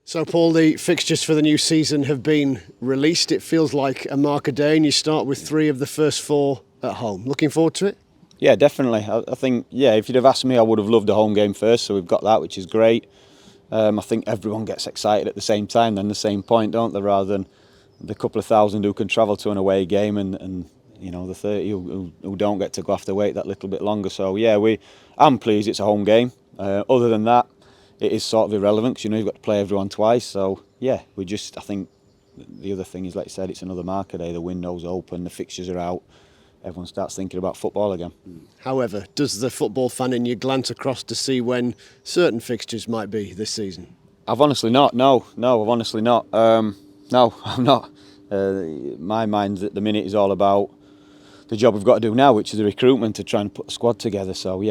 So, Paul, the fixtures for the new season have been released. It feels like a mark a day, and you start with 3 of the first 4 at home. Looking forward to it? Yeah, definitely. I think, if you'd have asked me, I would have loved a home game first, so we've got that, which is great. I think everyone gets excited at the same time, then the same point, don't they, rather than the couple of thousand who can travel to an away game and the 30 who don't get to go after wait that little bit longer. So, I'm pleased it's a home game. Other than that, it is sort of irrelevant because you've got to play everyone twice. So I think the other thing is, like you said, it's another marker day. The window's open, the fixtures are out. Everyone starts thinking about football again. However, does the football fan in you glance across to see when certain fixtures might be this season? I've honestly not. No, I've honestly not. No, I'm not. My mind at the minute is all about the job we've got to do now, which is the recruitment to try and put a squad together. So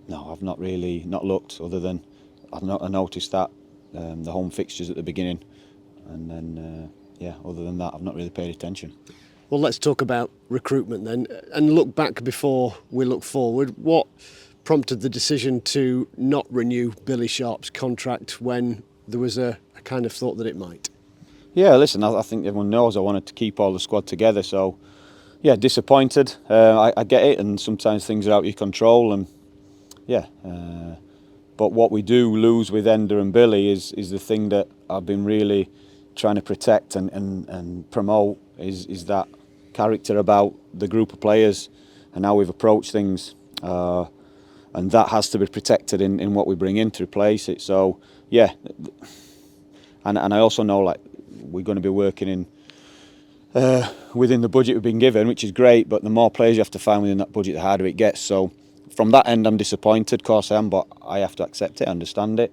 no, I've not really looked, other than I noticed that the home fixtures at the beginning, and then other than that, I've not really paid attention. Well, let's talk about recruitment then, and look back before we look forward. What prompted the decision to not renew Billy Sharp's contract when there was a kind of thought that it might? Yeah, listen, I think everyone knows I wanted to keep all the squad together, so disappointed. I get it, and sometimes things are out of your control, and but what we do lose with Ender and Billy is the thing that I've been really trying to protect and promote is that character about the group of players and how we've approached things, and that has to be protected in what we bring in to replace it. So and I also know we're going to be working in within the budget we've been given, which is great, but the more players you have to find within that budget, the harder it gets. So from that end, I'm disappointed, of course I am, but I have to accept it, understand it.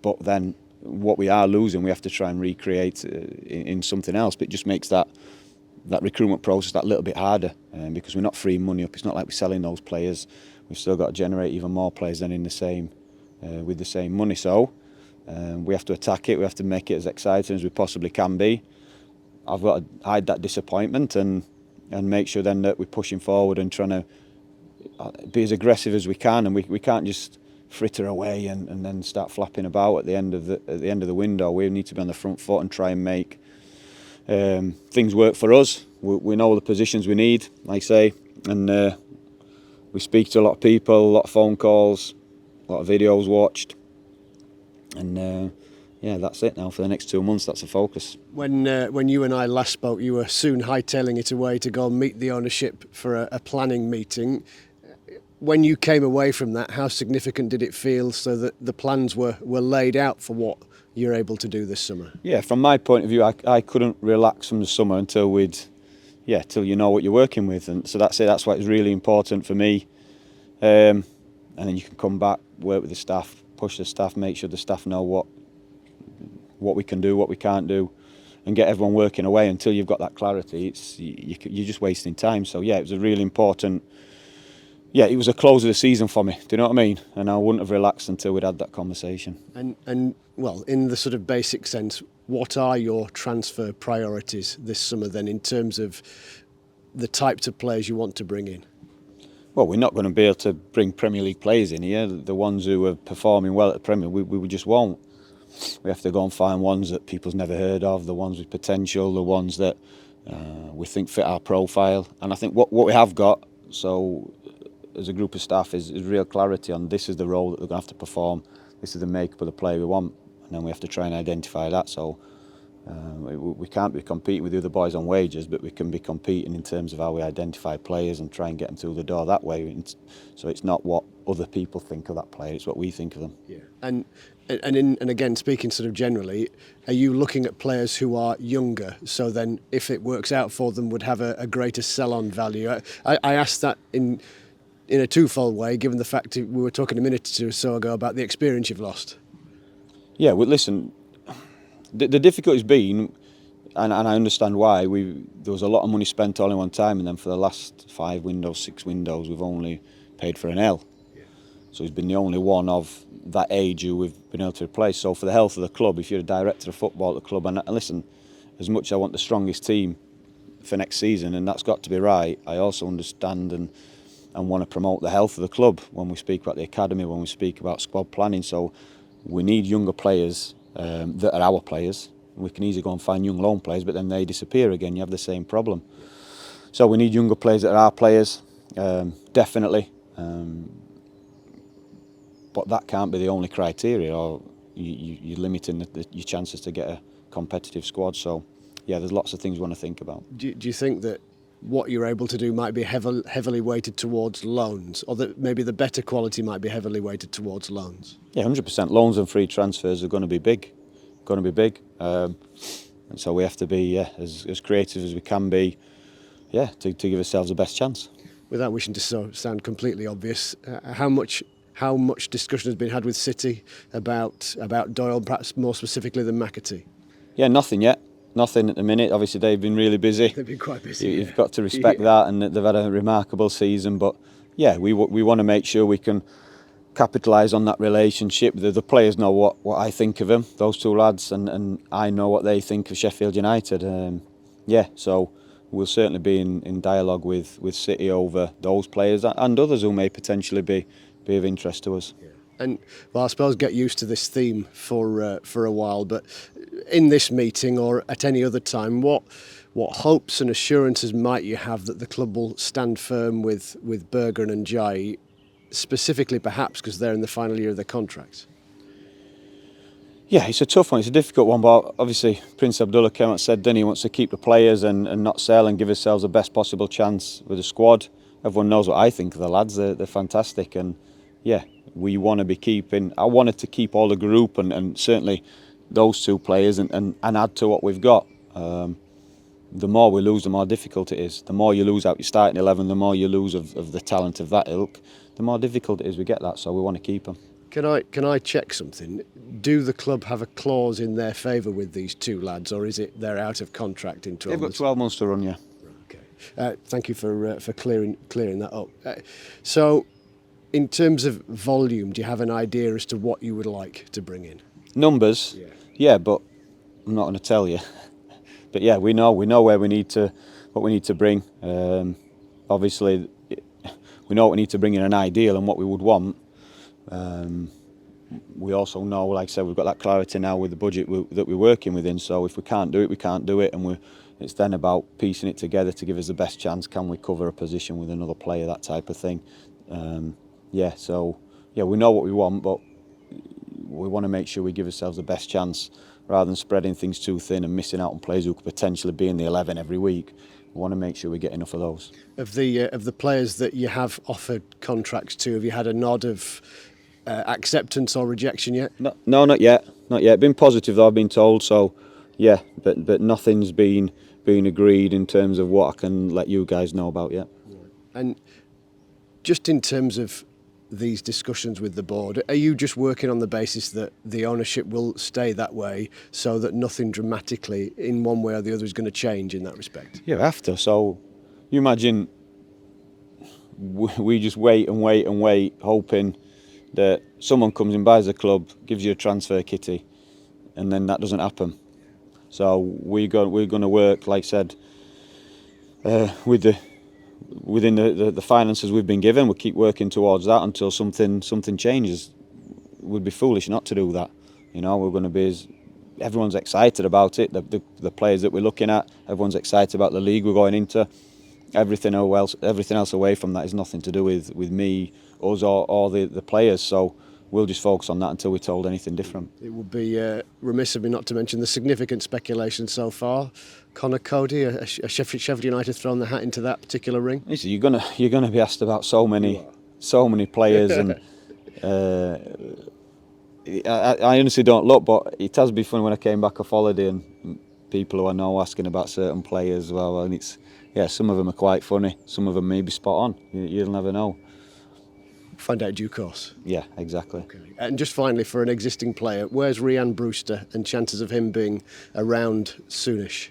But then what we are losing, we have to try and recreate in something else. But it just makes that recruitment process that little bit harder, because we're not freeing money up. It's not like we're selling those players. We've still got to generate even more players than in the same with the same money. So we have to attack it. We have to make it as exciting as we possibly can be. I've got to hide that disappointment and make sure then that we're pushing forward and trying to be as aggressive as we can. And we can't just fritter away and then start flapping about at the end of the window. We need to be on the front foot and try and make things work for us. We know the positions we need, like I say, and we speak to a lot of people, a lot of phone calls, a lot of videos watched, and that's it now for the next 2 months. That's the focus. When you and I last spoke, you were soon hightailing it away to go and meet the ownership for a planning meeting. When you came away from that, how significant did it feel so that the plans were laid out for what you're able to do this summer? Yeah, from my point of view, I couldn't relax from the summer until till you know what you're working with, and so that's it. That's why it's really important for me. And then you can come back, work with the staff, push the staff, make sure the staff know what we can do, what we can't do, and get everyone working away. Until you've got that clarity, you're just wasting time. So it was a really important. It was a close of the season for me. Do you know what I mean? And I wouldn't have relaxed until we'd had that conversation. And well, in the sort of basic sense, what are your transfer priorities this summer then, in terms of the types of players you want to bring in? Well, we're not going to be able to bring Premier League players in here. The ones who are performing well at the Premier, we just won't. We have to go and find ones that people's never heard of, the ones with potential, the ones that we think fit our profile. And I think what we have got, so as a group of staff, is real clarity on this is the role that they're going to have to perform, this is the makeup of the player we want, and then we have to try and identify that. So we can't be competing with the other boys on wages, but we can be competing in terms of how we identify players and try and get them through the door that way. So it's not what other people think of that player, it's what we think of them. Yeah. And again, speaking sort of generally, are you looking at players who are younger, so then if it works out for them would have a greater sell-on value? I asked that in a twofold way, given the fact that we were talking a minute or so ago about the experience you've lost. Yeah, well, listen, the difficulty's been, and I understand why, there was a lot of money spent all in one time, and then for the last 5 windows, 6 windows, we've only paid for an L. Yeah. So he's been the only one of that age who we've been able to replace. So for the health of the club, if you're a director of football at the club, and listen, as much as I want the strongest team for next season, and that's got to be right, I also understand and and want to promote the health of the club when we speak about the academy, when we speak about squad planning. So we need younger players that are our players. We can easily go and find young loan players, but then they disappear again. You have the same problem. So we need younger players that are our players, definitely. But that can't be the only criteria, or you're limiting your chances to get a competitive squad. So, yeah, there's lots of things we want to think about. Do you think that what you're able to do might be heavily weighted towards loans, or that maybe the better quality might be heavily weighted towards loans? Yeah, 100%. Loans and free transfers are going to be big. And so we have to be as creative as we can be, to give ourselves the best chance. Without wishing to sound completely obvious, how much discussion has been had with City about Doyle, perhaps more specifically than McAtee? Yeah, nothing yet. Nothing at the minute. Obviously, they've been really busy. They've been quite busy. You've got to respect that, and they've had a remarkable season. But yeah, we want to make sure we can capitalise on that relationship. The players know what I think of them, those two lads, and I know what they think of Sheffield United. So we'll certainly be in dialogue with City over those players and others who may potentially be of interest to us. Yeah. And well, I suppose get used to this theme for a while. But in this meeting or at any other time, what hopes and assurances might you have that the club will stand firm with Berger and Njai, specifically perhaps because they're in the final year of their contracts? Yeah, it's a tough one. It's a difficult one, but obviously Prince Abdullah came out and said then he wants to keep the players and not sell and give ourselves the best possible chance with the squad. Everyone knows what I think of the lads. They're fantastic, and yeah, we want to be keeping. I wanted to keep all the group and certainly those two players and add to what we've got. The more we lose, the more difficult it is. The more you lose out your starting 11, the more you lose of the talent of that ilk, the more difficult it is we get that. So we want to keep them. Can I check something? Do the club have a clause in their favour with these two lads, or is it they're out of contract in 12 months? They've got 12 months to run, yeah. Okay. Thank you for clearing that up. So, in terms of volume, do you have an idea as to what you would like to bring in? Numbers, yeah, but I'm not going to tell you. But yeah, we know where what we need to bring. Obviously, we know what we need to bring in an ideal and what we would want. We also know, like I said, we've got that clarity now with the budget that we're working within. So if we can't do it, we can't do it, and it's then about piecing it together to give us the best chance. Can we cover a position with another player, that type of thing? We know what we want, but we want to make sure we give ourselves the best chance rather than spreading things too thin and missing out on players who could potentially be in the 11 every week. We want to make sure we get enough of those. Of the players that you have offered contracts to, have you had a nod of acceptance or rejection yet? No, not yet. Not yet. Been positive though, I've been told. So, yeah, but nothing's been agreed in terms of what I can let you guys know about yet. And just in terms of these discussions with the board, are you just working on the basis that the ownership will stay that way, so that nothing dramatically in one way or the other is going to change in that respect? Yeah, after. So, you imagine we just wait, hoping that someone comes and buys the club, gives you a transfer kitty, and then that doesn't happen. So we're going to work, like I said, within the finances we've been given. We'll keep working towards that until something changes. We'd be foolish not to do that. You know, we're going to be. Everyone's excited about it. The players that we're looking at, everyone's excited about the league we're going into. Everything else away from that is nothing to do with me, us, or the players. So we'll just focus on that until we're told anything different. It would be remiss of me not to mention the significant speculation so far. Connor Cody, a Sheffield United thrown the hat into that particular ring. Listen, you're gonna be asked about so many players, and I honestly don't look, but it has been fun when I came back off holiday and people who I know asking about certain players. Well, and some of them are quite funny. Some of them may be spot on. You'll never know. Find out in due course. Yeah, exactly. Okay. And just finally, for an existing player, where's Rhian Brewster and chances of him being around soonish?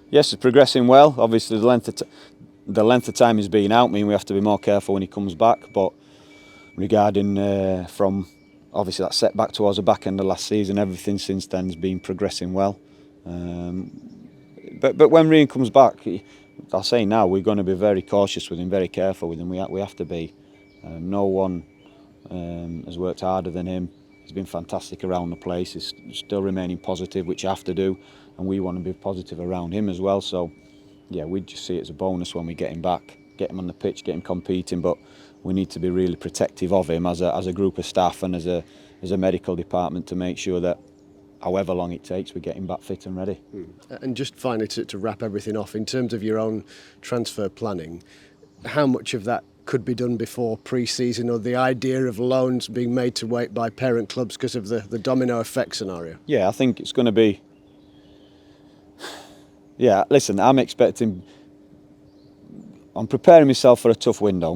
Yes, it's progressing well. Obviously, the length of time he's been out mean we have to be more careful when he comes back. But regarding from obviously that setback towards the back end of last season, everything since then has been progressing well. But when Rhian comes back, I'll say now, we're going to be very cautious with him, very careful with him. We have to be. No one has worked harder than him. He's been fantastic around the place. He's still remaining positive, which you have to do, and we want to be positive around him as well. So, yeah, we just see it as a bonus when we get him back, get him on the pitch, get him competing. But we need to be really protective of him as a group of staff and as a medical department to make sure that, however long it takes, we get him back fit and ready. And just finally, to wrap everything off, in terms of your own transfer planning, how much of that could be done before pre-season, or the idea of loans being made to wait by parent clubs because of the domino effect scenario? Yeah, I think it's going to be... Yeah, listen, I'm preparing myself for a tough window,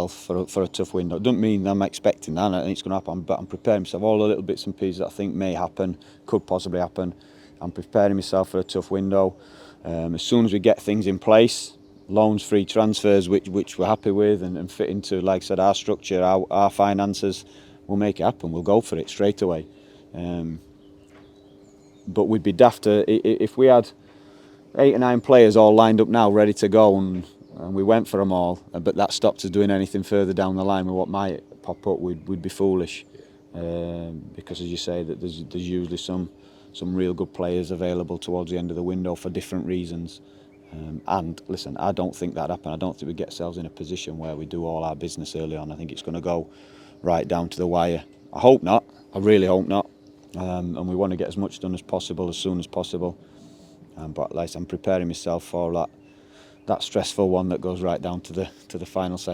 for a tough window. It doesn't mean I'm expecting that and it's going to happen, but I'm preparing myself. All the little bits and pieces that I think may happen, could possibly happen. I'm preparing myself for a tough window. As soon as we get things in place, loans, free transfers, which we're happy with and fit into, like I said, our structure, our finances, we'll make it happen. We'll go for it straight away. But we'd be daft if we had 8 or 9 players all lined up now, ready to go, and we went for them all, but that stopped us doing anything further down the line with what might pop up. We'd be foolish, because as you say, that there's usually some real good players available towards the end of the window for different reasons. And listen, I don't think that happened. I don't think we get ourselves in a position where we do all our business early on. I think it's going to go right down to the wire. I hope not. I really hope not. And we want to get as much done as possible, as soon as possible. But like I said, I'm preparing myself for that stressful one that goes right down to the final second.